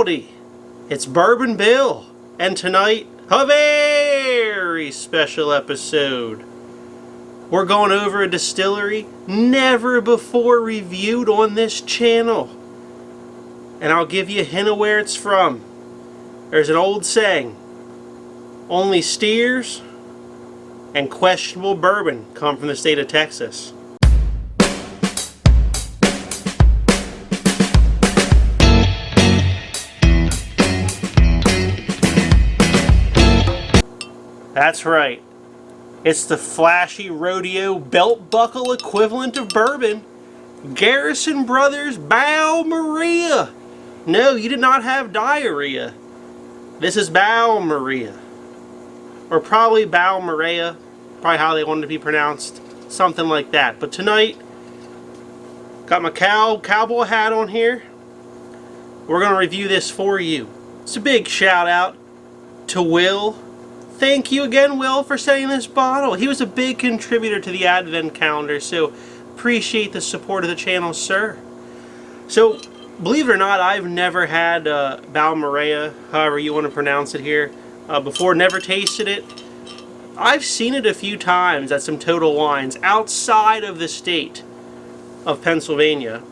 Howdy, it's Bourbon Bill, and tonight, a very special episode. We're going over a distillery never before reviewed on this channel. And I'll give you a hint of where it's from. There's an old saying, only steers and questionable bourbon come from the state of Texas. That's right. It's the flashy rodeo belt buckle equivalent of bourbon, Garrison Brothers Balmorhea. No, you did not have diarrhea. This is Balmorhea. Or probably Balmorhea, probably how they wanted to be pronounced, something like that. But tonight, got my cowboy hat on here. We're going to review this for you. It's a big shout out to Will. Thank you again, Will, for sending this bottle. He was a big contributor to the Advent calendar, so appreciate the support of the channel, sir. So, believe it or not, I've never had Balmorhea, however you want to pronounce it here, before. Never tasted it. I've seen it a few times at some Total Wines outside of the state of Pennsylvania,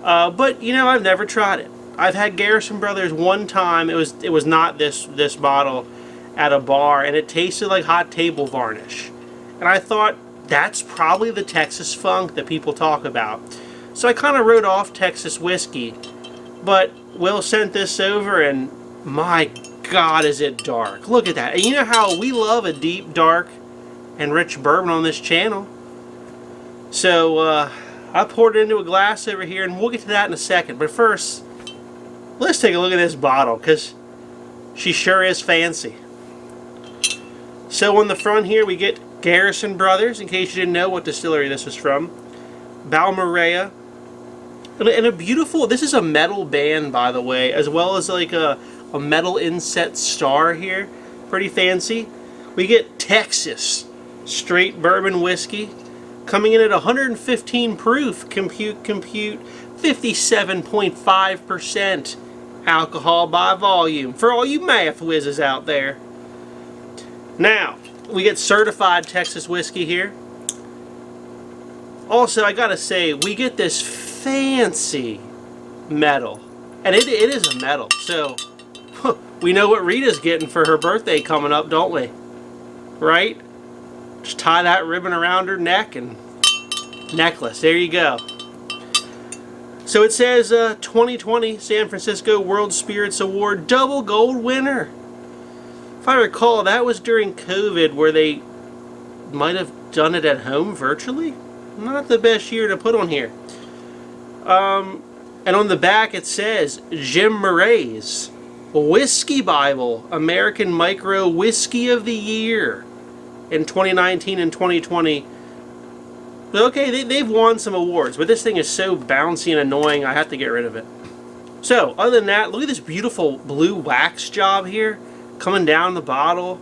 but you know, I've never tried it. I've had Garrison Brothers one time. It was not this bottle, at a bar, and it tasted like hot table varnish. And I thought, that's probably the Texas funk that people talk about. So I kind of wrote off Texas whiskey. But Will sent this over, and my God, is it dark. Look at that. And you know how we love a deep, dark, and rich bourbon on this channel. So I poured it into a glass over here, and we'll get to that in a second. But first, let's take a look at this bottle, because she sure is fancy. So on the front here we get Garrison Brothers, in case you didn't know what distillery this was from. Balmorhea. And a beautiful, this is a metal band, by the way, as well as like a metal inset star here. Pretty fancy. We get Texas straight bourbon whiskey, coming in at 115 proof, compute 57.5% alcohol by volume, for all you math whizzes out there. Now, we get certified Texas whiskey here. Also, I gotta say, we get this fancy medal. And it is a medal, so we know what Rita's getting for her birthday coming up, don't we? Right? Just tie that ribbon around her neck and necklace. There you go. So it says 2020 San Francisco World Spirits Award double gold winner. If I recall, that was during COVID, where they might have done it at home virtually. Not the best year to put on here. And on the back it says Jim Murray's Whiskey Bible, American Micro Whiskey of the Year in 2019 and 2020. Okay, they've won some awards, but this thing is so bouncy and annoying, I have to get rid of it. So, other than that, look at this beautiful blue wax job here. Coming down the bottle,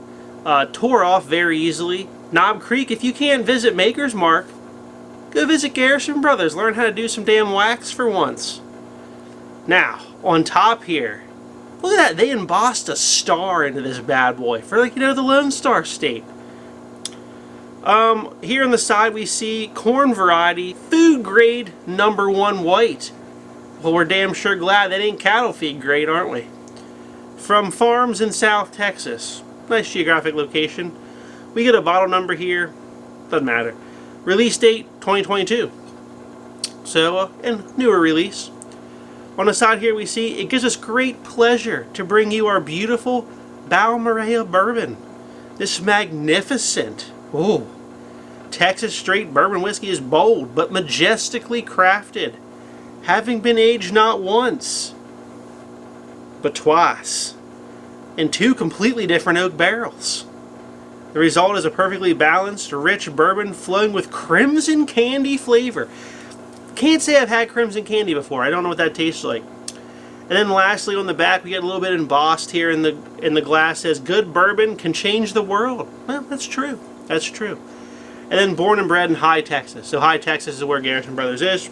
tore off very easily. Knob Creek, if you can't visit Maker's Mark, go visit Garrison Brothers. Learn how to do some damn wax for once. Now, on top here, look at that. They embossed a star into this bad boy for, like, you know, the Lone Star State. Here on the side we see corn variety, food grade #1 white. Well, we're damn sure glad that ain't cattle feed grade, aren't we? From farms in South Texas. Nice geographic location. We get a bottle number here. Doesn't matter. Release date 2022. So, and newer release. On the side here we see, it gives us great pleasure to bring you our beautiful Balmorhea bourbon. This magnificent, Texas straight bourbon whiskey is bold but majestically crafted, having been aged not once, but twice, in 2 completely different oak barrels. The result is a perfectly balanced, rich bourbon flowing with crimson candy flavor. Can't say I've had crimson candy before. I don't know what that tastes like. And then lastly, on the back, we get a little bit embossed here in the glass. Says, "Good bourbon can change the world." Well, that's true. That's true. And then born and bred in High Texas. So High Texas is where Garrison Brothers is.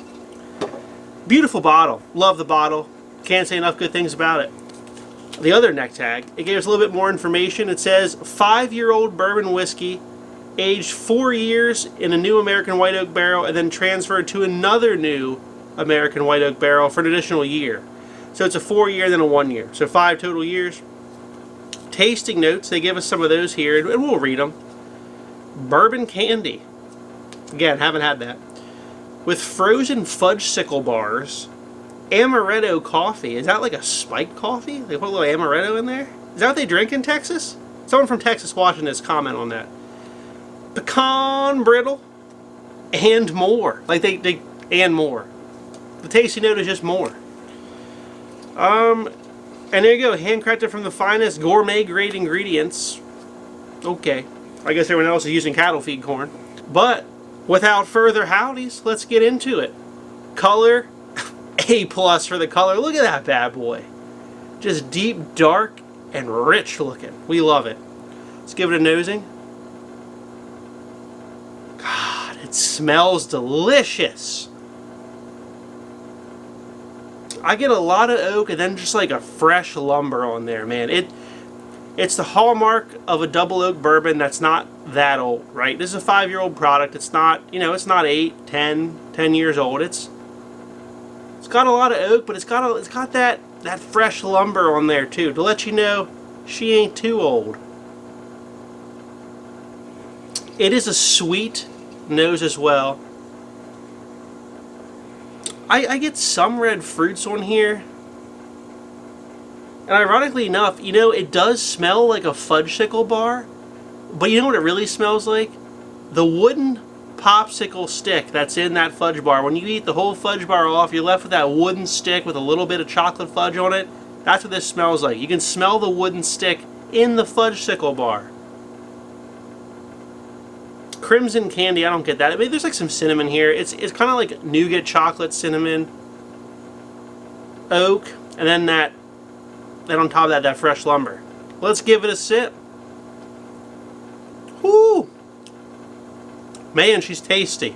Beautiful bottle. Love the bottle. Can't say enough good things about it. the other neck tag, it gave us a little bit more information. It says 5-year-old bourbon whiskey, aged 4 years in a new American white oak barrel, and then transferred to another new American white oak barrel for an additional year. So it's a 4-year and then a 1 year. So 5 total years. Tasting notes, they give us some of those here, and we'll read them. Bourbon candy. Again, haven't had that. With frozen fudge sickle bars. Amaretto coffee. Is that like a spiked coffee? They put a little amaretto in there? Is that what they drink in Texas? Someone from Texas watching this, comment on that. Pecan brittle. And more. Like they and more. The tasty note is just more. And there you go. Handcrafted from the finest gourmet grade ingredients. Okay. I guess everyone else is using cattle feed corn. But without further howdies, let's get into it. Color. A+ for the color. Look at that bad boy. Just deep, dark, and rich looking. We love it. Let's give it a nosing. God, it smells delicious. I get a lot of oak and then just like a fresh lumber on there, man. It's the hallmark of a double oak bourbon that's not that old, right? This is a 5-year-old product. It's not, it's not 8, 10 years old. It's got a lot of oak, but it's got that fresh lumber on there too, to let you know she ain't too old. It is a sweet nose as well. I get some red fruits on here. And ironically enough, it does smell like a fudgesicle bar. But you know what it really smells like? The wooden popsicle stick that's in that fudge bar. When you eat the whole fudge bar off, you're left with that wooden stick with a little bit of chocolate fudge on it. That's what this smells like. You can smell the wooden stick in the fudgesicle bar. Crimson candy, I don't get that. I mean, there's like some cinnamon here. It's kind of like nougat chocolate cinnamon, oak, and then on top of that fresh lumber. Let's give it a sip. Whoo! Man, she's tasty.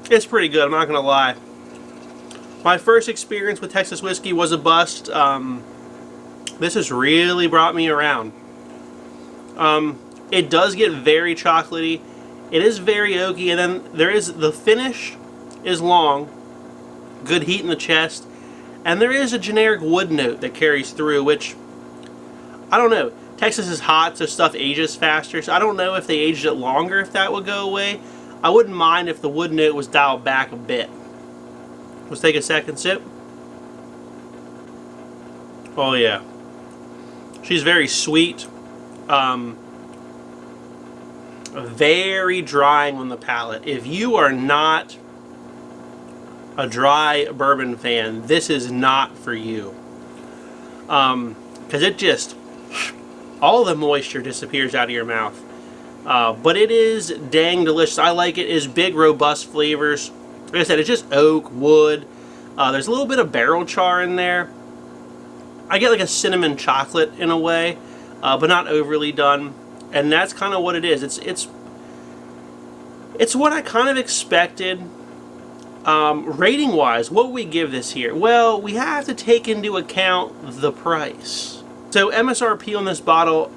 It's pretty good, I'm not gonna lie. My first experience with Texas whiskey was a bust. This has really brought me around. It does get very chocolatey. It is very oaky, and then the finish is long, good heat in the chest, and there is a generic wood note that carries through, which, I don't know. Texas is hot, so stuff ages faster, so I don't know if they aged it longer, if that would go away. I wouldn't mind if the wood note was dialed back a bit. Let's take a second sip. Oh yeah. She's very sweet. Very drying on the palate. If you are not a dry bourbon fan, this is not for you. Because it just, all the moisture disappears out of your mouth. But it is dang delicious. I like it. It's big, robust flavors. Like I said, it's just oak, wood. There's a little bit of barrel char in there. I get like a cinnamon chocolate in a way, but not overly done. And that's kind of what it is. It's what I kind of expected. Rating wise, what would we give this here? Well, we have to take into account the price. So MSRP on this bottle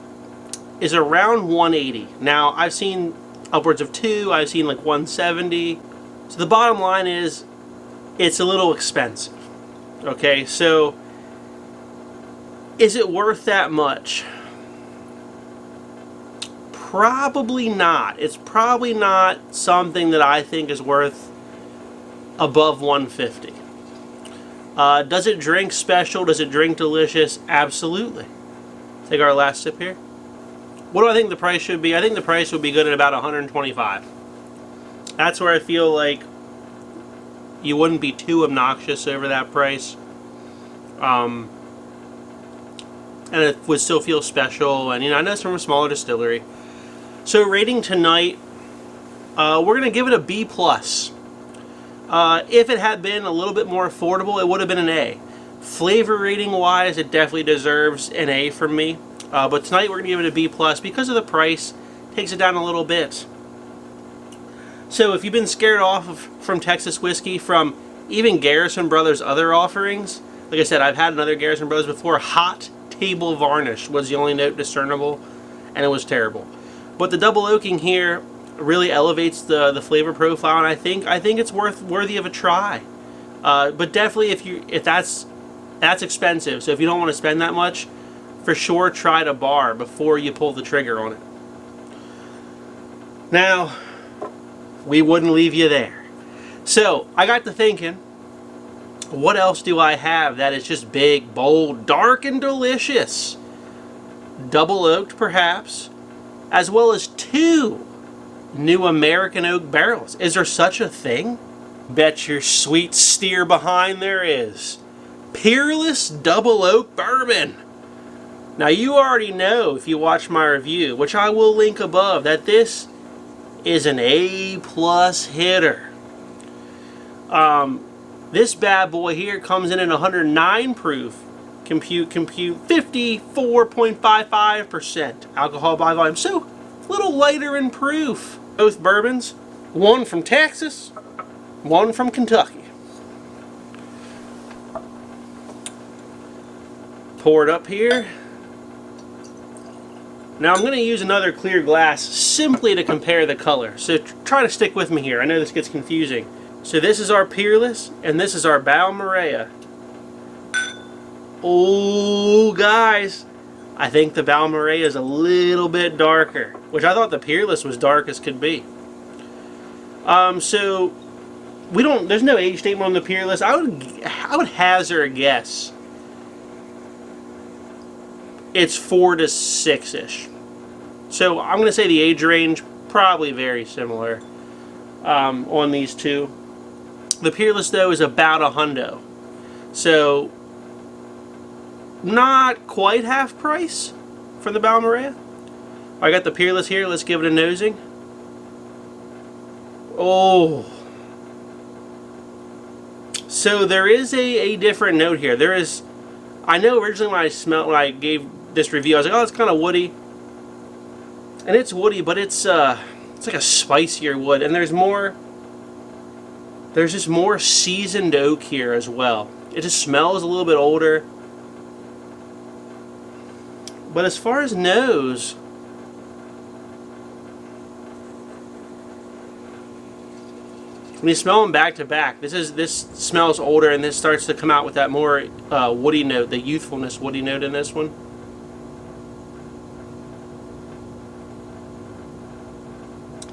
is around $180. Now I've seen upwards of $2, I've seen like $170. So the bottom line is it's a little expensive. Okay, so is it worth that much? Probably not. It's probably not something that I think is worth above $150. Does it drink special? Does it drink delicious? Absolutely. Take our last sip here. What do I think the price should be? I think the price would be good at about $125. That's where I feel like you wouldn't be too obnoxious over that price. And it would still feel special. And I know it's from a smaller distillery. So rating tonight, we're going to give it a B+. If it had been a little bit more affordable, it would have been an A. Flavor rating wise, it definitely deserves an A from me. But tonight we're going to give it a B+. Because of the price, takes it down a little bit. So if you've been scared off from Texas whiskey, from even Garrison Brothers' other offerings, like I said, I've had another Garrison Brothers before. Hot table varnish was the only note discernible, and it was terrible. But the double oaking here really elevates the flavor profile, and I think it's worthy of a try. But definitely, if that's expensive, so if you don't want to spend that much, for sure try it a bar before you pull the trigger on it. Now, we wouldn't leave you there. So I got to thinking, what else do I have that is just big, bold, dark, and delicious? Double oaked, perhaps, as well as 2 new American oak barrels. Is there such a thing? Bet your sweet steer behind there is. Peerless double oak bourbon. Now you already know, if you watch my review, which I will link above, that this is an A+ hitter. This bad boy here comes in at 109 proof. Compute 54.55% alcohol by volume. So a little lighter in proof. Both bourbons, one from Texas, one from Kentucky. Pour it up here. Now I'm going to use another clear glass simply to compare the color. So try to stick with me here. I know this gets confusing. So this is our Peerless, and this is our Balmorhea. Oh, guys, I think the Balmorhea is a little bit darker, which I thought the Peerless was dark as could be. So there's no age statement on the Peerless. I would hazard a guess. It's 4 to 6-ish. So I'm going to say the age range probably very similar on these two. The Peerless, though, is about a hundo. So not quite half price for the Balmorhea. I got the Peerless here. Let's give it a nosing. Oh. So there is a different note here. There is, I know originally when I gave this review, I was like, oh, it's kind of woody. And it's woody, but it's like a spicier wood. And there's just more seasoned oak here as well. It just smells a little bit older. But as far as nose, when you smell them back to back, this smells older, and this starts to come out with that more woody note, the youthfulness woody note in this one.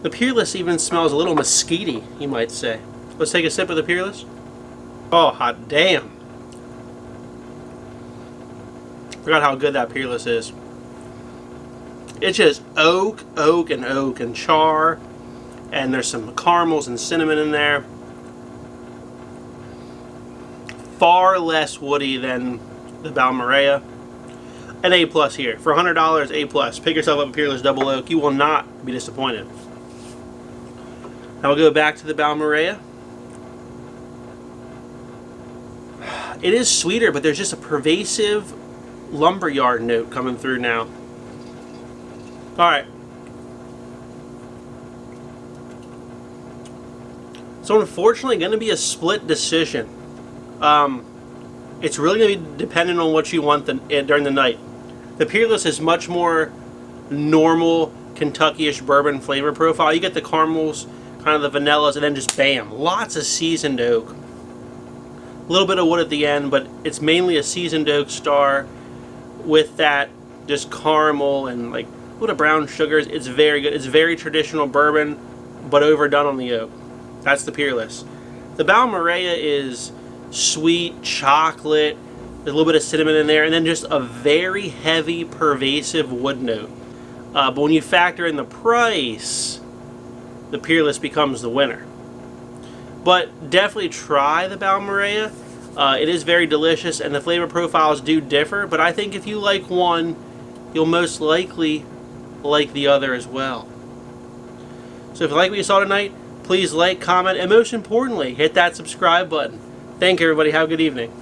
The Peerless even smells a little mesquite-y, you might say. Let's take a sip of the Peerless. Oh, hot damn. Forgot how good that Peerless is. It's just oak, and char. And there's some caramels and cinnamon in there. Far less woody than the Balmorhea. An A+ here. For $100, A+. Pick yourself up a Peerless Double Oak. You will not be disappointed. Now we'll go back to the Balmorhea. It is sweeter, but there's just a pervasive lumberyard note coming through now. Alright. So unfortunately going to be a split decision. It's really going to be dependent on what you want during the night. The Peerless is much more normal Kentucky-ish bourbon flavor profile. You get the caramels, kind of the vanillas, and then just bam, lots of seasoned oak. A little bit of wood at the end, but it's mainly a seasoned oak star with that just caramel and like a little brown sugars. It's very good. It's very traditional bourbon, but overdone on the oak. That's the Peerless. The Balmorhea is sweet, chocolate, there's a little bit of cinnamon in there, and then just a very heavy, pervasive wood note. But when you factor in the price, the Peerless becomes the winner. But definitely try the Balmorhea. It is very delicious, and the flavor profiles do differ, but I think if you like one, you'll most likely like the other as well. So if you like what you saw tonight, please like, comment, and most importantly, hit that subscribe button. Thank you, everybody. Have a good evening.